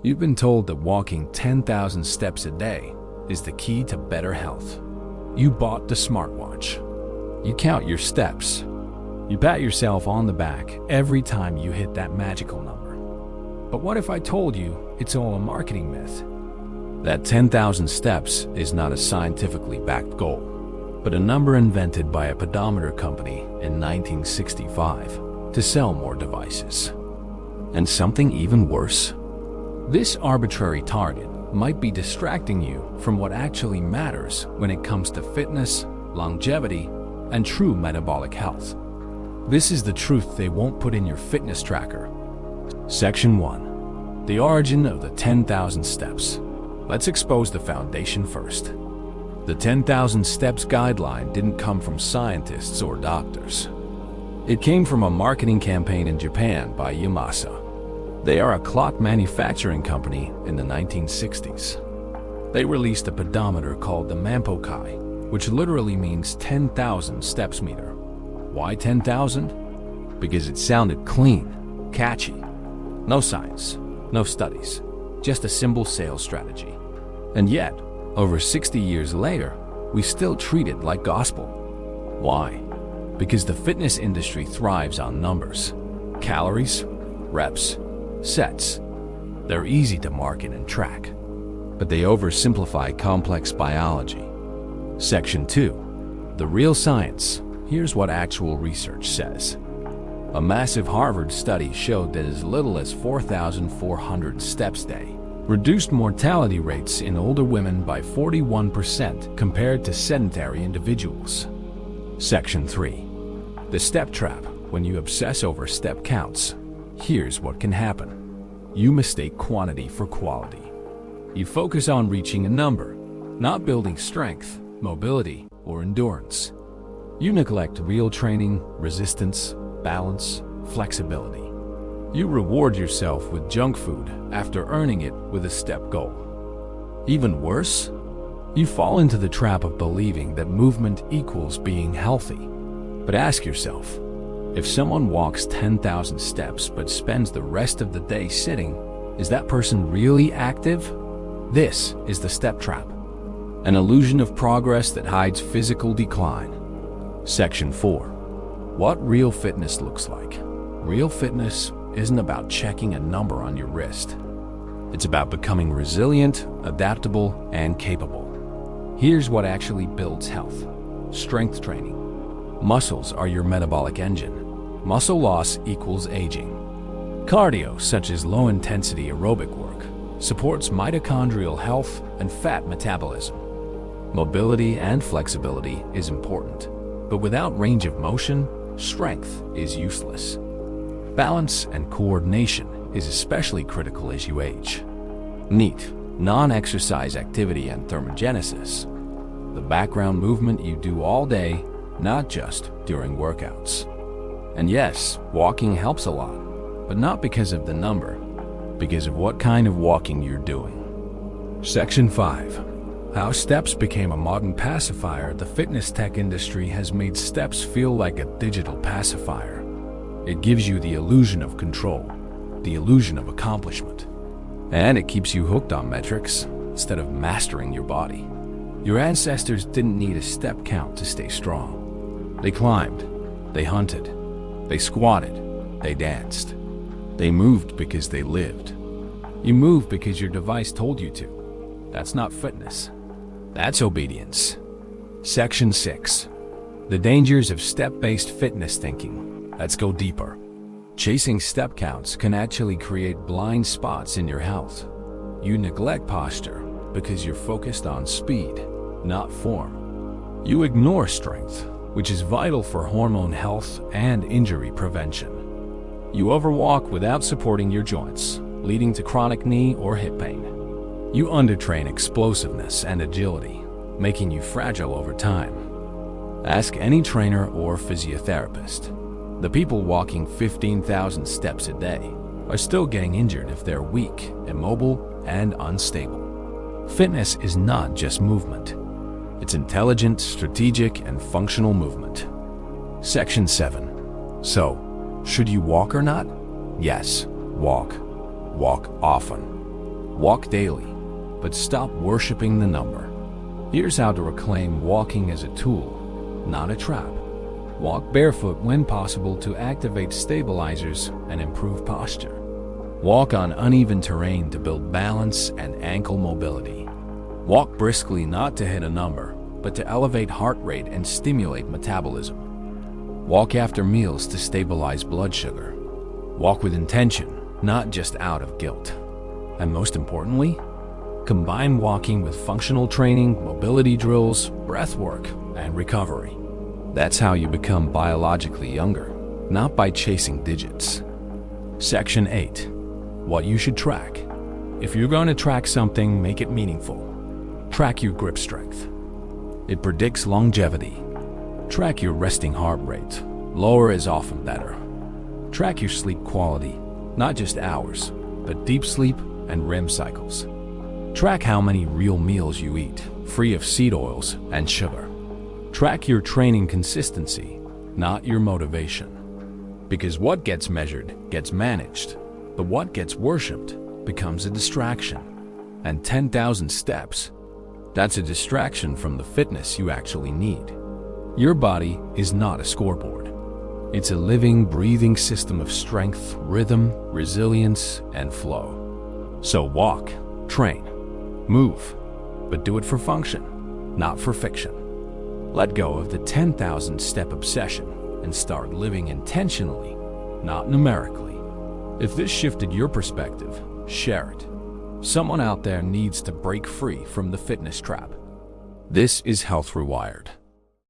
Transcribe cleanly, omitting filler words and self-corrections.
You've been told that walking 10,000 steps a day is the key to better health. You bought the smartwatch. You count your steps. You pat yourself on the back every time you hit that magical number. But what if I told you it's all a marketing myth? That 10,000 steps is not a scientifically backed goal, but a number invented by a pedometer company in 1965 to sell more devices. And something even worse? This arbitrary target might be distracting you from what actually matters when it comes to fitness, longevity, and true metabolic health. This is the truth they won't put in your fitness tracker. Section 1. The origin of the 10,000 steps. Let's expose the foundation first. The 10,000 steps guideline didn't come from scientists or doctors. It came from a marketing campaign in Japan by Yamasa. They are a clock manufacturing company in the 1960s. They released a pedometer called the Mampokai, which literally means 10,000 steps meter. Why 10,000? Because it sounded clean, catchy. No science, no studies, just a simple sales strategy. And yet, over 60 years later, we still treat it like gospel. Why? Because the fitness industry thrives on numbers. Calories, reps, sets. They're easy to market and track, but they oversimplify complex biology. Section 2. The real science. Here's what actual research says. A massive Harvard study showed that as little as 4,400 steps a day reduced mortality rates in older women by 41% compared to sedentary individuals. Section 3. The step trap. When you obsess over step counts, here's what can happen. You mistake quantity for quality. You focus on reaching a number, not building strength, mobility, or endurance. You neglect real training, resistance, balance, flexibility. You reward yourself with junk food after earning it with a step goal. Even worse, you fall into the trap of believing that movement equals being healthy. But ask yourself, if someone walks 10,000 steps but spends the rest of the day sitting, is that person really active? This is the step trap, an illusion of progress that hides physical decline. Section 4. What real fitness looks like. Real fitness isn't about checking a number on your wrist. It's about becoming resilient, adaptable, and capable. Here's what actually builds health. Strength training. Muscles are your metabolic engine. Muscle loss equals aging. Cardio, such as low-intensity aerobic work, supports mitochondrial health and fat metabolism. Mobility and flexibility is important, but without range of motion, strength is useless. Balance and coordination is especially critical as you age. NEAT, non-exercise activity and thermogenesis. The background movement you do all day, not just during workouts. And yes, walking helps a lot, but not because of the number, because of what kind of walking you're doing. Section 5. How steps became a modern pacifier. The fitness tech industry has made steps feel like a digital pacifier. It gives you the illusion of control, the illusion of accomplishment. And it keeps you hooked on metrics instead of mastering your body. Your ancestors didn't need a step count to stay strong. They climbed, they hunted, they squatted, they danced. They moved because they lived. You move because your device told you to. That's not fitness. That's obedience. Section 6. The dangers of step-based fitness thinking. Let's go deeper. Chasing step counts can actually create blind spots in your health. You neglect posture because you're focused on speed, not form. You ignore strength, which is vital for hormone health and injury prevention. You overwalk without supporting your joints, leading to chronic knee or hip pain. You undertrain explosiveness and agility, making you fragile over time. Ask any trainer or physiotherapist. The people walking 15,000 steps a day are still getting injured if they're weak, immobile, and unstable. Fitness is not just movement. It's intelligent, strategic, and functional movement. Section 7. So, should you walk or not? Yes, walk. Walk often. Walk daily, but stop worshiping the number. Here's how to reclaim walking as a tool, not a trap. Walk barefoot when possible to activate stabilizers and improve posture. Walk on uneven terrain to build balance and ankle mobility. Walk briskly not to hit a number, but to elevate heart rate and stimulate metabolism. Walk after meals to stabilize blood sugar. Walk with intention, not just out of guilt. And most importantly, combine walking with functional training, mobility drills, breath work, and recovery. That's how you become biologically younger, not by chasing digits. Section 8. What you should track. If you're going to track something, make it meaningful. Track your grip strength. It predicts longevity. Track your resting heart rate. Lower is often better. Track your sleep quality, not just hours, but deep sleep and REM cycles. Track how many real meals you eat, free of seed oils and sugar. Track your training consistency, not your motivation. Because what gets measured gets managed, but what gets worshipped becomes a distraction. And 10,000 steps, that's a distraction from the fitness you actually need. Your body is not a scoreboard. It's a living, breathing system of strength, rhythm, resilience, and flow. So walk, train, move, but do it for function, not for fiction. Let go of the 10,000 step obsession and start living intentionally, not numerically. If this shifted your perspective, share it. Someone out there needs to break free from the fitness trap. This is Health Rewired.